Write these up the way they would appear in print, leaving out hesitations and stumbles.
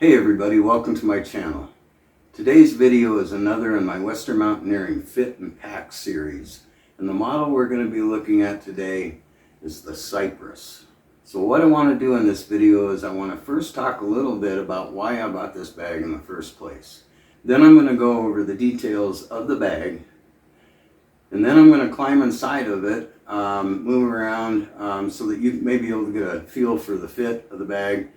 Hey everybody, welcome to my channel. Today's video is another in my Western Mountaineering Fit and Pack series. And the model we're going to be looking at today is the Cypress. So what I want to do in this video is I want to first talk a little bit about why I bought this bag in the first place. Then I'm going to go over the details of the bag. And then I'm going to climb inside of it, move around so that you may be able to get a feel for the fit of the bag.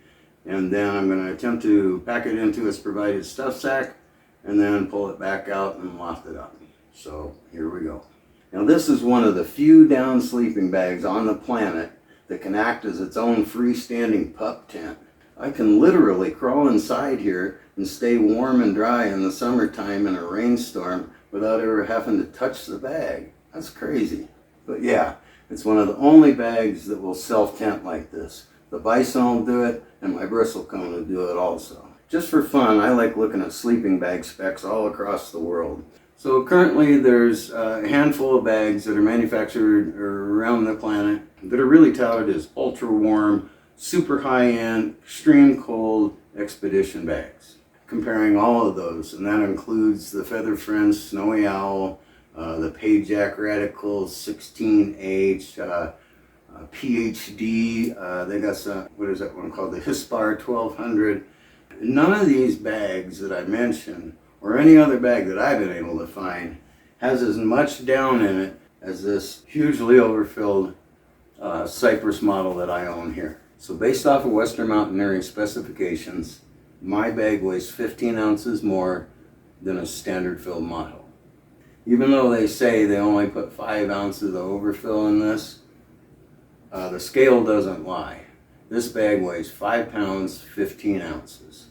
And then I'm going to attempt to pack it into its provided stuff sack and then pull it back out and loft it up. So here we go. Now this is one of the few down sleeping bags on the planet that can act as its own freestanding pup tent. I can literally crawl inside here and stay warm and dry in the summertime in a rainstorm without ever having to touch the bag. That's crazy. But yeah, it's one of the only bags that will self-tent like this. The Bison will do it, and my bristlecone will do it also. Just for fun, I like looking at sleeping bag specs all across the world. So currently there's a handful of bags that are manufactured around the planet that are really touted as ultra warm, super high-end, extreme cold expedition bags. Comparing all of those, and that includes the Feather Friends Snowy Owl, the Payjack Radical 16H, PhD, they got some, what is that one called? The Hispar 1200. None of these bags that I mentioned, or any other bag that I've been able to find, has as much down in it as this hugely overfilled Cypress model that I own here. So based off of Western Mountaineering specifications, my bag weighs 15 ounces more than a standard filled model. Even though they say they only put 5 ounces of overfill in this, the scale doesn't lie. This bag weighs 5 pounds, 15 ounces.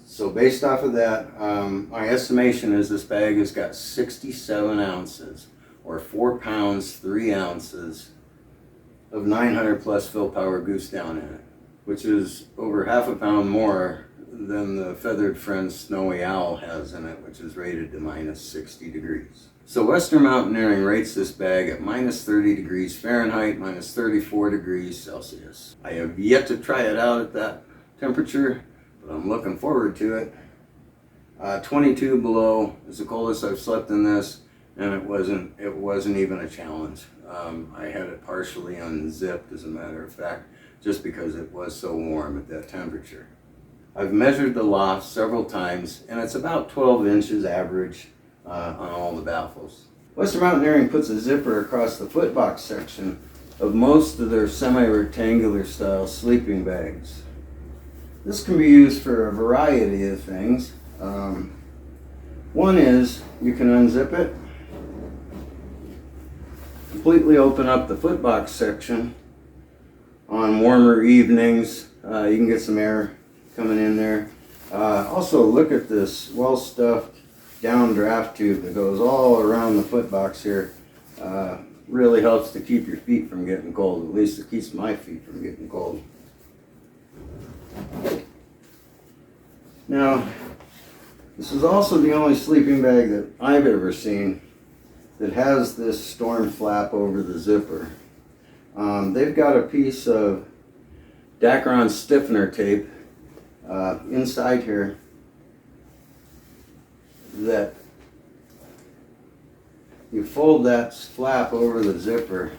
So based off of that, my estimation is this bag has got 67 ounces, or 4 pounds, 3 ounces of 900 plus fill power goose down in it, which is over half a pound more than the Feathered Friends Snowy Owl has in it, which is rated to minus 60 degrees. So Western Mountaineering rates this bag at minus 30 degrees Fahrenheit, minus 34 degrees Celsius. I have yet to try it out at that temperature, but I'm looking forward to it. 22 below is the coldest I've slept in this, and it wasn't even a challenge. I had it partially unzipped, as a matter of fact, just because it was so warm at that temperature. I've measured the loft several times, and it's about 12 inches average on all the baffles. Western Mountaineering puts a zipper across the footbox section of most of their semi-rectangular style sleeping bags. This can be used for a variety of things. One is you can unzip it, completely open up the footbox section. On warmer evenings, you can get some air coming in there. Also, look at this well-stuffed down draft tube that goes all around the footbox here. Really helps to keep your feet from getting cold. At least it keeps my feet from getting cold. Now, this is also the only sleeping bag that I've ever seen that has this storm flap over the zipper. They've got a piece of Dacron stiffener tape inside here that you fold that flap over the zipper,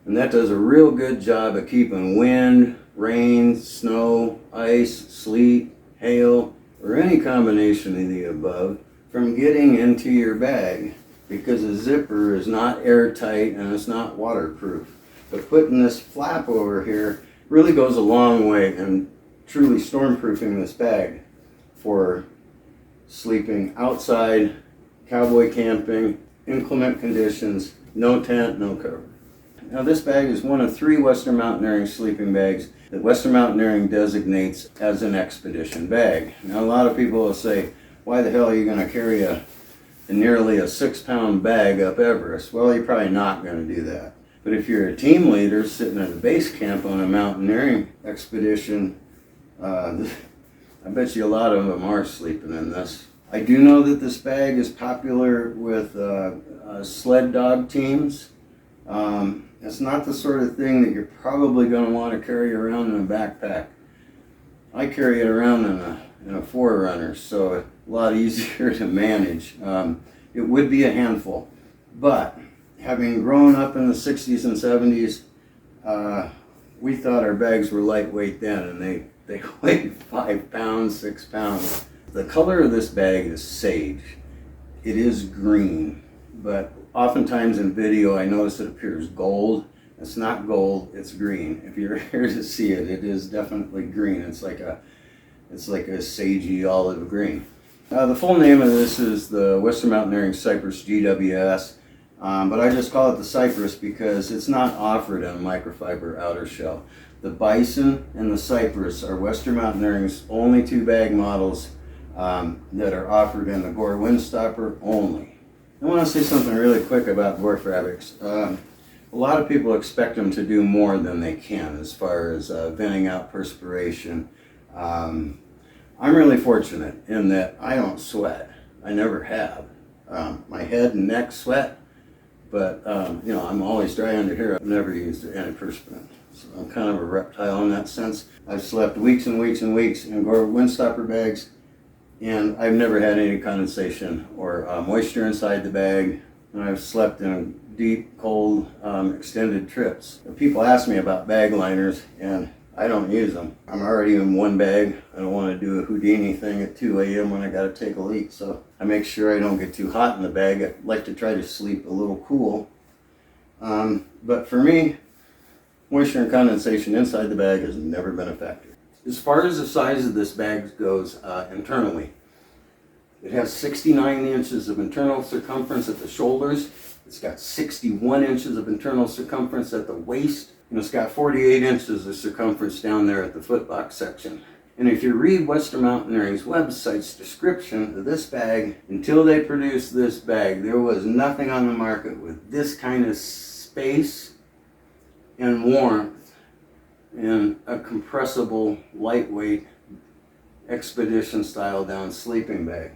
and that does a real good job of keeping wind, rain, snow, ice, sleet, hail, or any combination of the above from getting into your bag, because the zipper is not airtight and it's not waterproof. But putting this flap over here really goes a long way in truly stormproofing this bag for sleeping outside, cowboy camping, inclement conditions, no tent, no cover. Now this bag is one of 3 Western Mountaineering sleeping bags that Western Mountaineering designates as an expedition bag. Now a lot of people will say, why the hell are you going to carry nearly a 6-pound bag up Everest? Well, you're probably not going to do that. But if you're a team leader sitting at a base camp on a mountaineering expedition, I bet you a lot of them are sleeping in this. I do know that this bag is popular with sled dog teams. it's not the sort of thing that you're probably going to want to carry around in a backpack. I carry it around in a Forerunner, so a lot easier to manage. It would be a handful, but having grown up in the 60s and 70s, we thought our bags were lightweight then, and they weighed 5 pounds, 6 pounds. The color of this bag is sage. It is green, but oftentimes in video I notice it appears gold. It's not gold, it's green. If you're here to see it, it is definitely green. It's like a sagey olive green. The full name of this is the Western Mountaineering Cypress GWS, but I just call it the Cypress because it's not offered in a microfiber outer shell. The Bison and the Cypress are Western Mountaineering's only 2 bag models that are offered in the Gore Windstopper only. I want to say something really quick about Gore fabrics. A lot of people expect them to do more than they can as far as venting out perspiration. I'm really fortunate in that I don't sweat. I never have. My head and neck sweat, but you know, I'm always dry under here. I've never used antiperspirant. So I'm kind of a reptile in that sense. I've slept weeks and weeks and weeks in Gore Windstopper bags, and I've never had any condensation or moisture inside the bag. And I've slept in deep, cold, extended trips. People ask me about bag liners, and I don't use them. I'm already in one bag. I don't want to do a Houdini thing at 2 a.m. when I got to take a leak, so I make sure I don't get too hot in the bag. I like to try to sleep a little cool. But for me, moisture and condensation inside the bag has never been a factor. As far as the size of this bag goes internally, it has 69 inches of internal circumference at the shoulders. It's got 61 inches of internal circumference at the waist. And it's got 48 inches of circumference down there at the footbox section. And if you read Western Mountaineering's website's description of this bag, until they produced this bag, there was nothing on the market with this kind of space and warmth in a compressible, lightweight, expedition style down sleeping bag.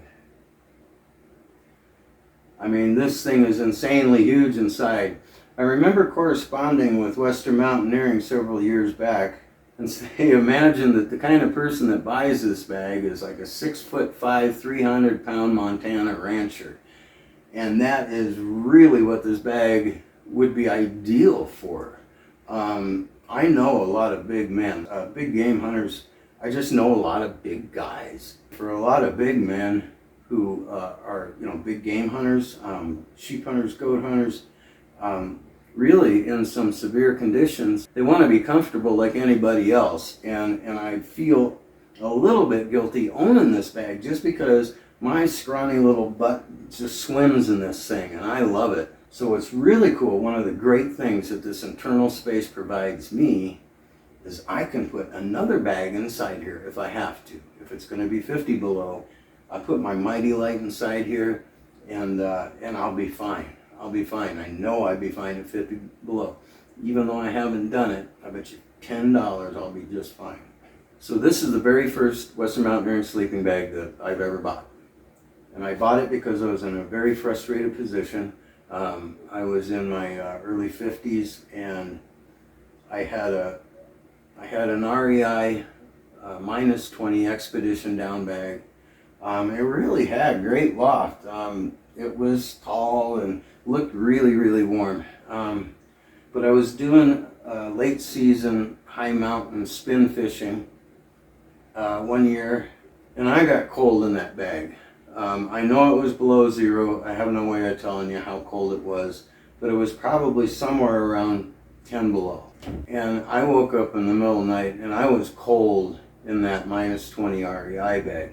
I mean, this thing is insanely huge inside. I remember corresponding with Western Mountaineering several years back, and they imagine that the kind of person that buys this bag is like a 6'5", 300-pound Montana rancher. And that is really what this bag would be ideal for. I know a lot of big men, big game hunters. I just know a lot of big guys. For a lot of big men who are, you know, big game hunters, sheep hunters, goat hunters, really in some severe conditions, they want to be comfortable like anybody else. And I feel a little bit guilty owning this bag just because my scrawny little butt just swims in this thing, and I love it. So it's really cool. One of the great things that this internal space provides me is I can put another bag inside here if I have to. If it's going to be 50 below, I put my Mighty Light inside here, and I'll be fine. I'll be fine. I know I'd be fine at 50 below. Even though I haven't done it, I bet you $10 I'll be just fine. So this is the very first Western Mountaineering sleeping bag that I've ever bought. And I bought it because I was in a very frustrated position. I was in my early 50s, and I had an REI minus 20 expedition down bag. It really had great loft. It was tall and looked really, really warm. But I was doing late season high mountain spin fishing one year, and I got cold in that bag. I know it was below zero. I have no way of telling you how cold it was, but it was probably somewhere around 10 below. And I woke up in the middle of the night, and I was cold in that minus 20 REI bag.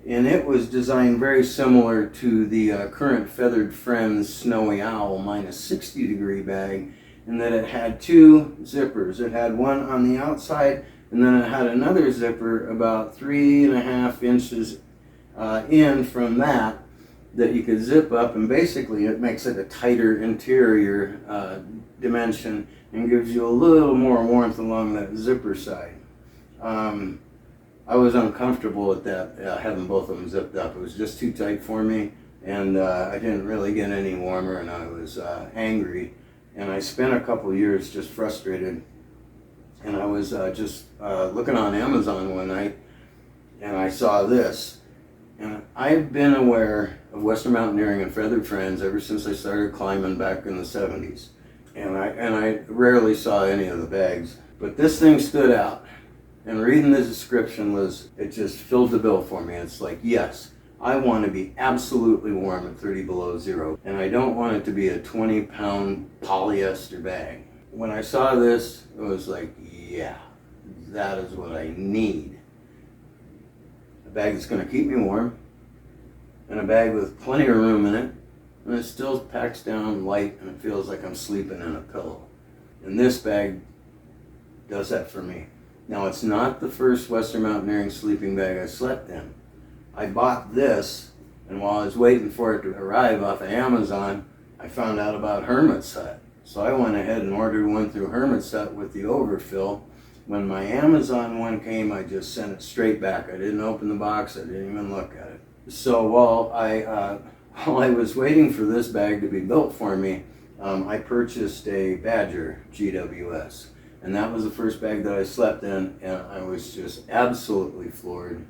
And it was designed very similar to the current Feathered Friends Snowy Owl minus 60 degree bag, in that it had 2 zippers. It had one on the outside, and then it had another zipper about 3.5 inches in from that you could zip up, and basically it makes it a tighter interior dimension and gives you a little more warmth along that zipper side. I was uncomfortable with that, having both of them zipped up. It was just too tight for me, and I didn't really get any warmer, and I was angry. And I spent a couple years just frustrated. And I was just looking on Amazon one night, and I saw this. And I've been aware of Western Mountaineering and Feathered Friends ever since I started climbing back in the 70s. And I rarely saw any of the bags. But this thing stood out. And reading the description it just filled the bill for me. It's like, yes, I want to be absolutely warm at 30 below zero. And I don't want it to be a 20-pound polyester bag. When I saw this, it was like, yeah, that is what I need. A bag that's going to keep me warm, and a bag with plenty of room in it, and it still packs down light and it feels like I'm sleeping in a pillow. And this bag does that for me. Now, it's not the first Western Mountaineering sleeping bag I slept in. I bought this, and while I was waiting for it to arrive off of Amazon, I found out about Hermit's Hut. So I went ahead and ordered one through Hermit's Hut with the overfill. When my Amazon one came, I just sent it straight back. I didn't open the box. I didn't even look at it. So while I was waiting for this bag to be built for me, I purchased a Badger GWS. And that was the first bag that I slept in, and I was just absolutely floored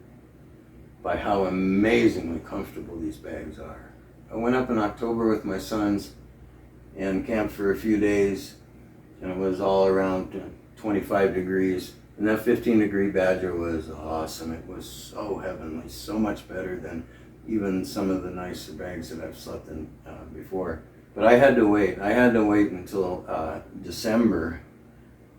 by how amazingly comfortable these bags are. I went up in October with my sons and camped for a few days, and it was all around 25 degrees. And that 15-degree Badger was awesome. It was so heavenly, so much better than even some of the nicer bags that I've slept in before. But I had to wait. I had to wait until December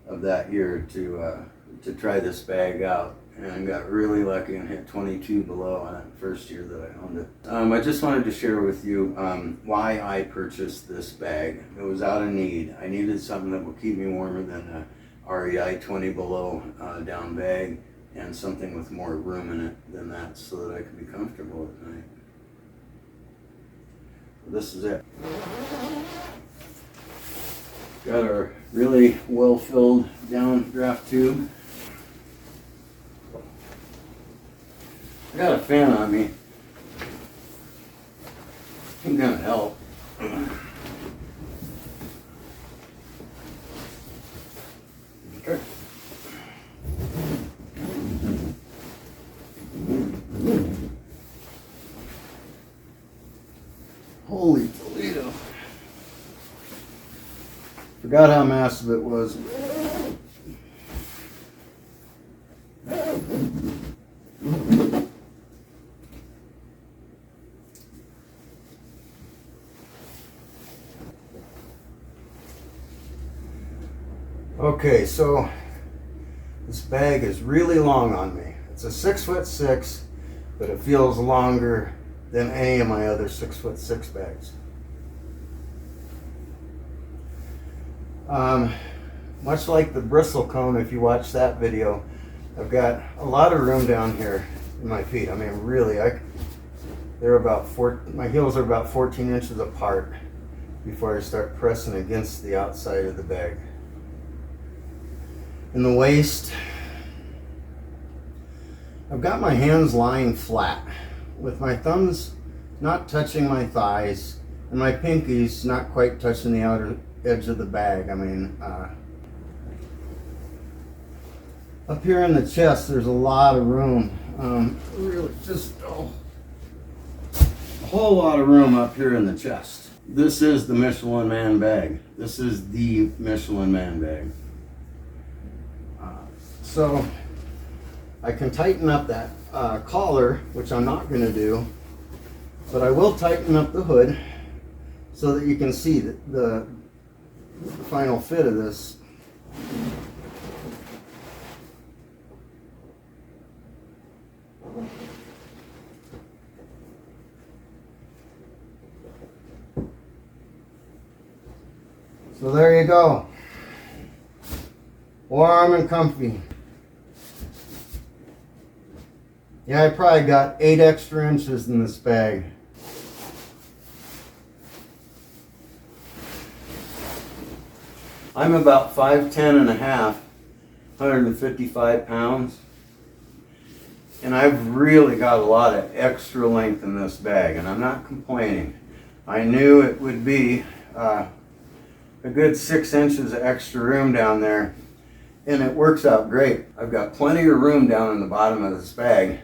of that year to try this bag out, and got really lucky and hit 22 below on that first year that I owned it. I just wanted to share with you why I purchased this bag. It was out of need. I needed something that will keep me warmer than a REI 20 below down bag, and something with more room in it than that, so that I could be comfortable at night. This is it. Got our really well-filled downdraft tube. I got a fan on me. Ain't gonna help. Okay. Holy Toledo. Forgot how massive it was. Okay, so this bag is really long on me. It's a 6'6", but it feels longer than any of my other 6'6" bags. Much like the bristlecone, if you watch that video, I've got a lot of room down here in my feet. I mean, really, they're about my heels are about 14 inches apart before I start pressing against the outside of the bag. In the waist, I've got my hands lying flat, with my thumbs not touching my thighs and my pinkies not quite touching the outer edge of the bag. I mean, up here in the chest, there's a lot of room. Really, just a whole lot of room up here in the chest. This is the Michelin Man bag. This is the Michelin Man bag. So I can tighten up that collar, which I'm not going to do, but I will tighten up the hood so that you can see the final fit of this. So there you go. Warm and comfy. Yeah, I probably got 8 extra inches in this bag. I'm about 5'10" and a half, 155 pounds. And I've really got a lot of extra length in this bag, and I'm not complaining. I knew it would be a good 6 inches of extra room down there, and it works out great. I've got plenty of room down in the bottom of this bag,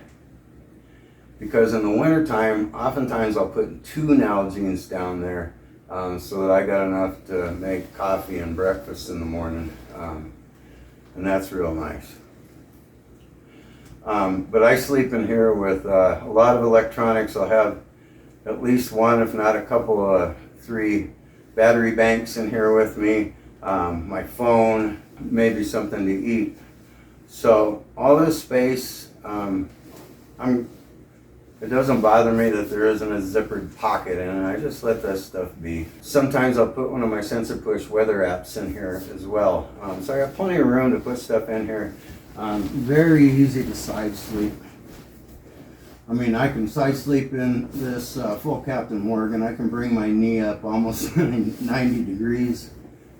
because in the winter time, oftentimes I'll put 2 Nalgene's down there, so that I got enough to make coffee and breakfast in the morning, and that's real nice. But I sleep in here with a lot of electronics. I'll have at least one, if not a couple of 3 battery banks in here with me, my phone, maybe something to eat. So all this space, it doesn't bother me that there isn't a zippered pocket in it. I just let that stuff be. Sometimes I'll put one of my sensor push weather apps in here as well. So I got plenty of room to put stuff in here. Very easy to side sleep. I mean, I can side sleep in this full Captain Morgan. I can bring my knee up almost 90 degrees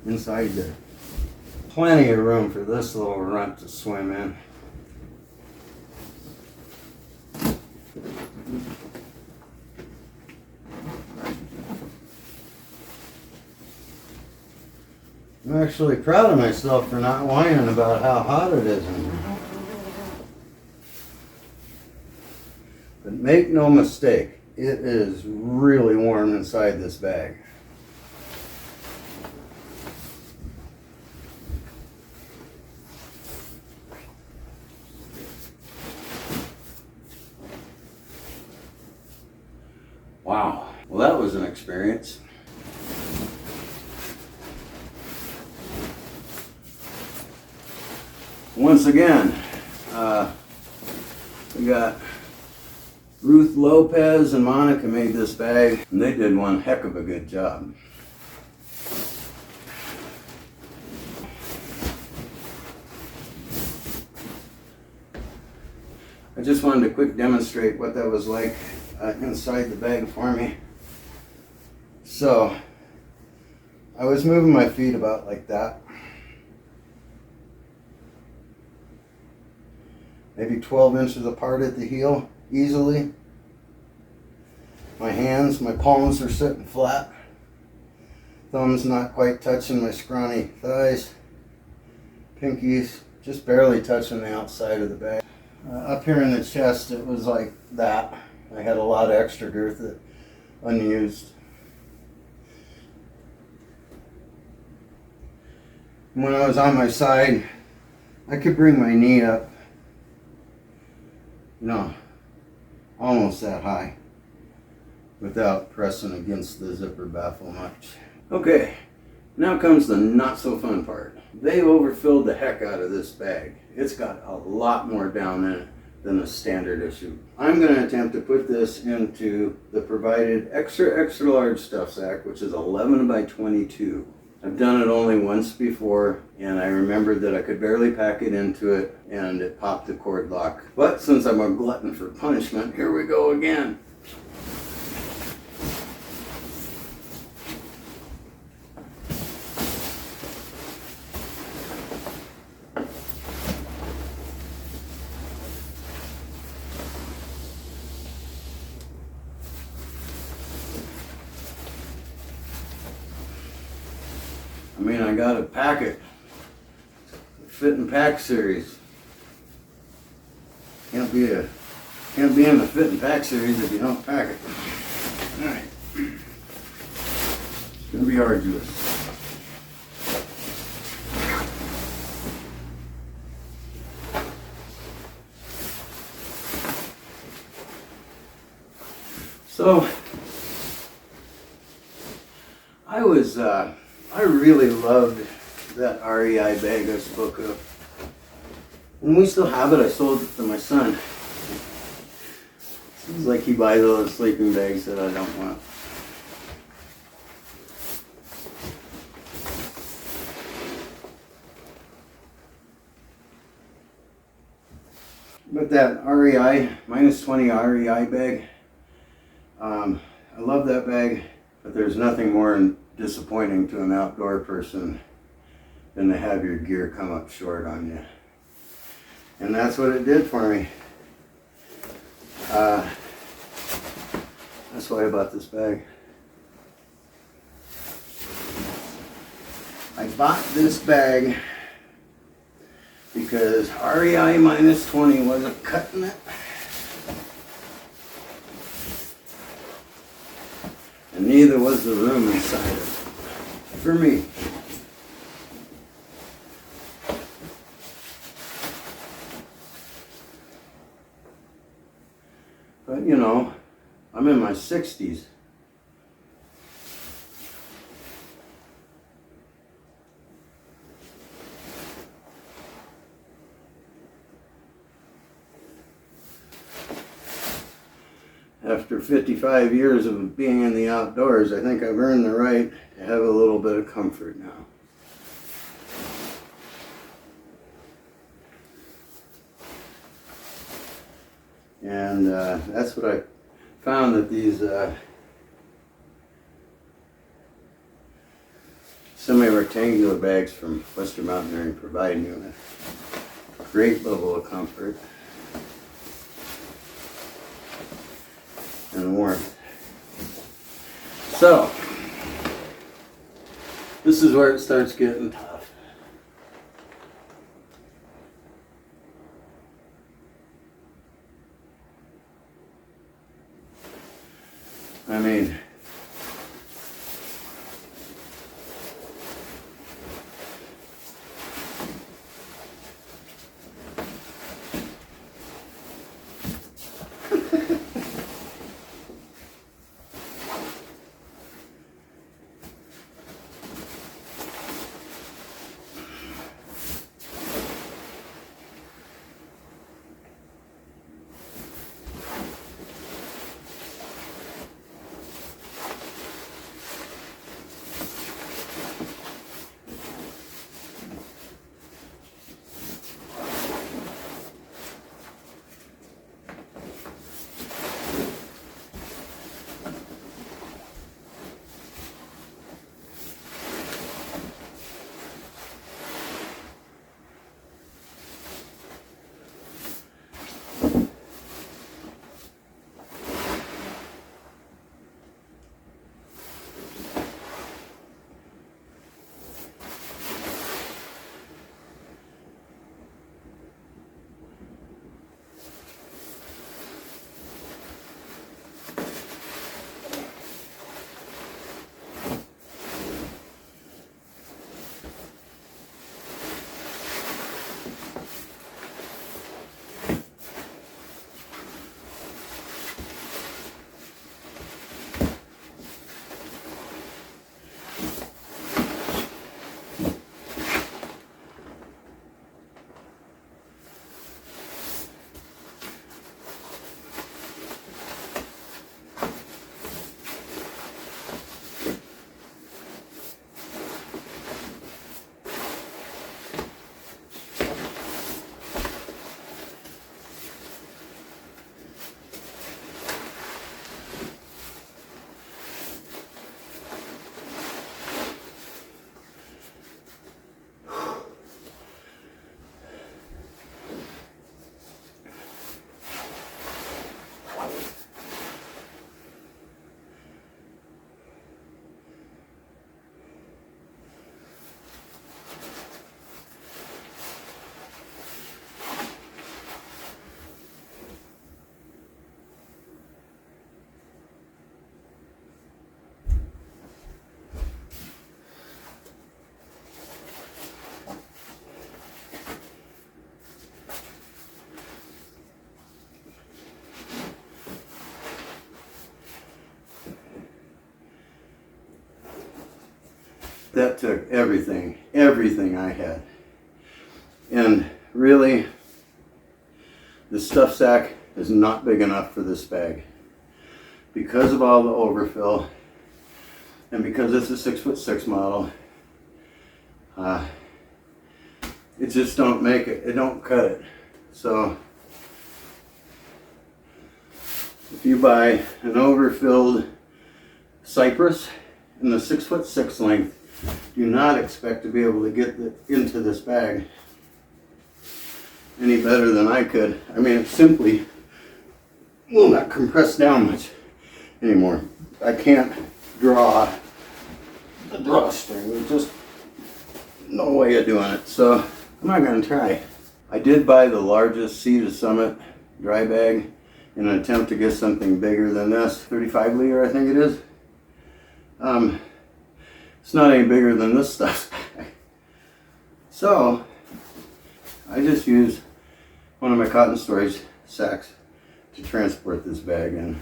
inside there. Plenty of room for this little runt to swim in. I'm actually proud of myself for not whining about how hot it is in here. But make no mistake, it is really warm inside this bag. Wow, well that was an experience. Once again, we got Ruth Lopez and Monica made this bag, and they did one heck of a good job. I just wanted to quick demonstrate what that was like inside the bag for me. So, I was moving my feet about like that. Maybe 12 inches apart at the heel, easily. My hands, my palms are sitting flat. Thumbs not quite touching my scrawny thighs. Pinkies just barely touching the outside of the bag. Up here in the chest, it was like that. I had a lot of extra girth that unused. When I was on my side, I could bring my knee up, almost that high, without pressing against the zipper baffle much. Okay, now comes the not so fun part. They overfilled the heck out of this bag. It's got a lot more down in it than a standard issue. I'm going to attempt to put this into the provided extra large stuff sack, which is 11 by 22. I've done it only once before, and I remembered that I could barely pack it into it, and it popped the cord lock. But since I'm a glutton for punishment, here we go again. I mean, I got a packet, fit and pack series. Can't be in the fit and pack series if you don't pack it. All right, it's gonna be arduous. So, I really loved that REI bag I spoke of. And we still have it. I sold it to my son. Seems like he buys all the sleeping bags that I don't want. But that REI, -20 REI bag, I love that bag, but there's nothing more disappointing to an outdoor person than to have your gear come up short on you. And that's what it did for me. That's why I bought this bag. I bought this bag because REI minus 20 wasn't cutting it. And neither was the room inside it. For me. But you know, I'm in my 60s. After 55 years of being in the outdoors, I think I've earned the right to have a little bit of comfort now. And that's what I found, that these semi-rectangular bags from Western Mountaineering provide me with a great level of comfort and warmth. So, this is where it starts getting tough. I mean, that took everything I had. And really, the stuff sack is not big enough for this bag. Because of all the overfill, and because it's a 6'6" model, it just don't make it, it don't cut it. So, if you buy an overfilled Cypress in the 6'6" length, do not expect to be able to get into this bag any better than I could. I mean, it simply will not compress down much anymore. I can't draw the drawstring. It just no way of doing it, so I'm not gonna try. I did buy the largest Sea to Summit dry bag in an attempt to get something bigger than this, 35 liter I think it is. It's not any bigger than this stuff. So I just use one of my cotton storage sacks to transport this bag in.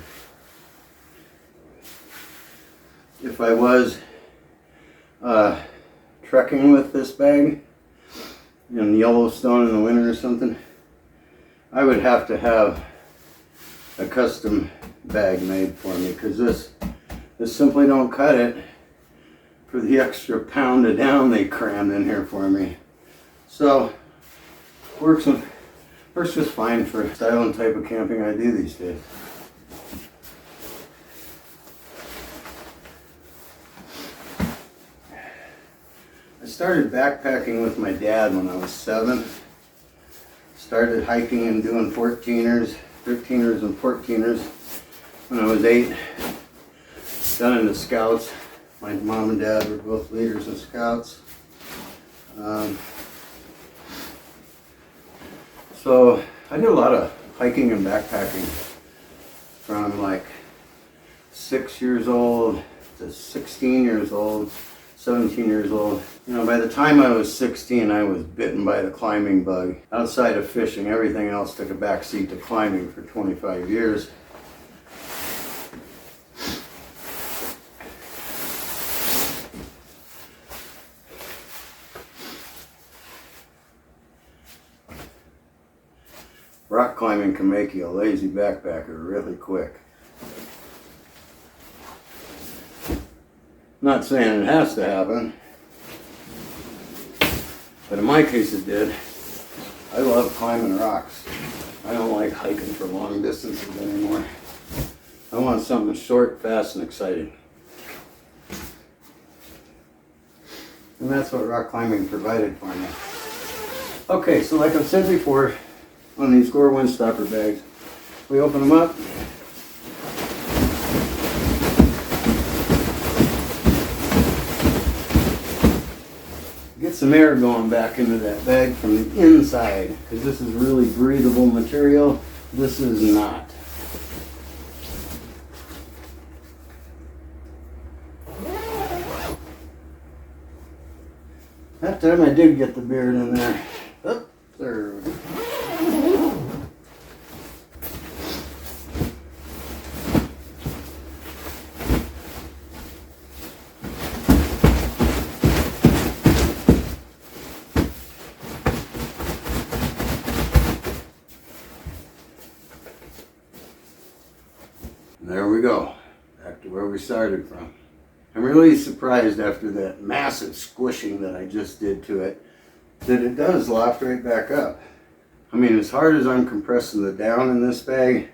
If I was trekking with this bag in Yellowstone in the winter or something, I would have to have a custom bag made for me, because this simply don't cut it for the extra pound of down they crammed in here for me. So works just fine for the style and type of camping I do these days. I started backpacking with my dad when I was 7. Started hiking and doing 14ers, 13ers and 14ers when I was 8. Got into scouts. My mom and dad were both leaders in scouts. So I did a lot of hiking and backpacking from like 6 years old to 16 years old, 17 years old. You know, by the time I was 16, I was bitten by the climbing bug. Outside of fishing, everything else took a back seat to climbing for 25 years. Rock climbing can make you a lazy backpacker really quick. Not saying it has to happen, but in my case it did. I love climbing rocks. I don't like hiking for long distances anymore. I want something short, fast, and exciting. And that's what rock climbing provided for me. Okay, so like I've said before, on these Gore Windstopper bags, we open them up. Get some air going back into that bag from the inside, because this is really breathable material. This is not. That time I did get the beard in there. Oh, there we go. There we go, back to where we started from. I'm really surprised after that massive squishing that I just did to it, that it does loft right back up. I mean, as hard as I'm compressing the down in this bag,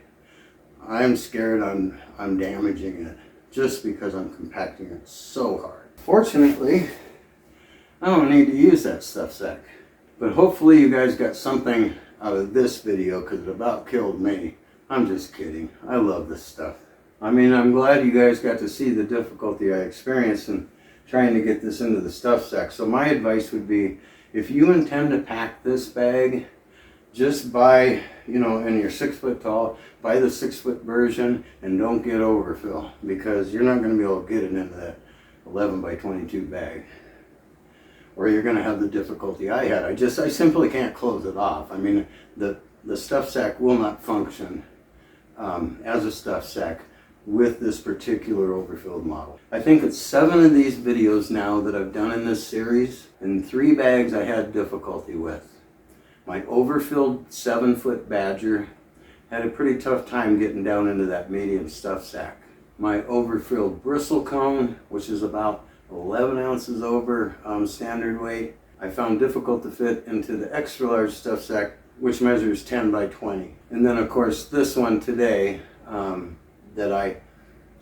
I'm scared I'm damaging it, just because I'm compacting it so hard. Fortunately, I don't need to use that stuff sack. But hopefully you guys got something out of this video, because it about killed me. I'm just kidding. I love this stuff. I mean, I'm glad you guys got to see the difficulty I experienced in trying to get this into the stuff sack. So my advice would be, if you intend to pack this bag, just buy, you know, and you're 6 foot tall, buy the 6 foot version and don't get overfill, because you're not going to be able to get it into that 11 by 22 bag. Or you're going to have the difficulty I had. I simply can't close it off. I mean, the stuff sack will not function as a stuff sack with this particular overfilled model. I think it's 7 of these videos now that I've done in this series, and 3 bags I had difficulty with. My overfilled 7 foot Badger had a pretty tough time getting down into that medium stuff sack. My overfilled Bristlecone, which is about 11 ounces over standard weight, I found difficult to fit into the extra large stuff sack, which measures 10 by 20. And then of course this one today, that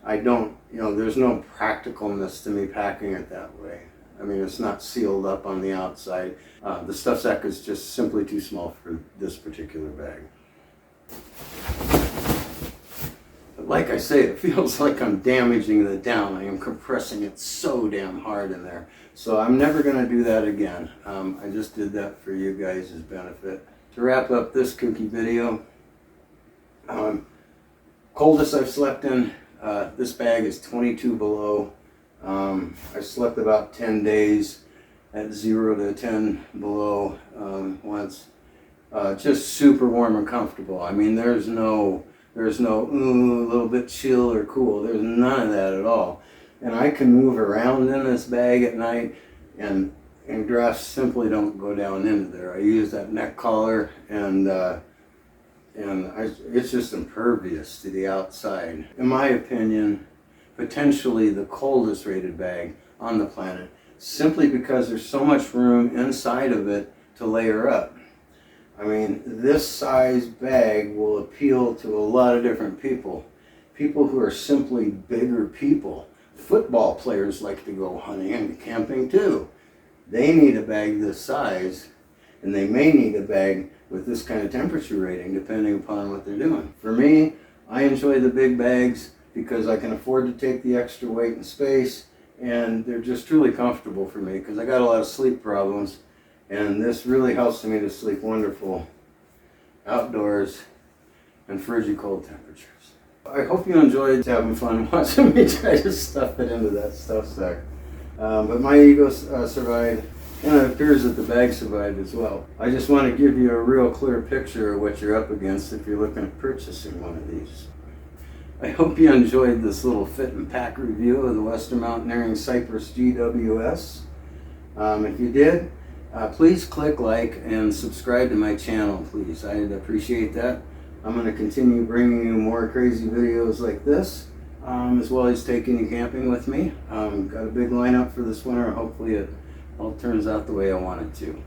I don't, you know, there's no practicalness to me packing it that way. I mean, it's not sealed up on the outside. The stuff sack is just simply too small for this particular bag. But like I say, it feels like I'm damaging the down. I am compressing it so damn hard in there. So I'm never going to do that again. I just did that for you guys' benefit. To wrap up this kooky video, coldest I've slept in, this bag is 22 below. I slept about 10 days at 0 to 10 below once. Just super warm and comfortable. I mean, there's no ooh, a little bit chill or cool. There's none of that at all. And I can move around in this bag at night, and drafts simply don't go down into there. I use that neck collar, and it's just impervious to the outside. In my opinion, potentially the coldest rated bag on the planet, simply because there's so much room inside of it to layer up. I mean, this size bag will appeal to a lot of different people. People who are simply bigger people. Football players like to go hunting and camping too. They need a bag this size, and they may need a bag with this kind of temperature rating depending upon what they're doing. For me, I enjoy the big bags because I can afford to take the extra weight and space, and they're just truly comfortable for me because I got a lot of sleep problems, and this really helps me to sleep wonderful outdoors in frigid cold temperatures. I hope you enjoyed having fun watching me try to stuff it into that stuff sack. But my ego survived, and it appears that the bag survived as well. I just want to give you a real clear picture of what you're up against if you're looking at purchasing one of these. I hope you enjoyed this little fit and pack review of the Western Mountaineering Cypress GWS. If you did, please click like and subscribe to my channel, please. I'd appreciate that. I'm going to continue bringing you more crazy videos like this, as well as taking you camping with me. Got a big lineup for this winter. Hopefully it all turns out the way I want it to.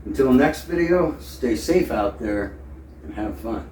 Until next video, stay safe out there and have fun.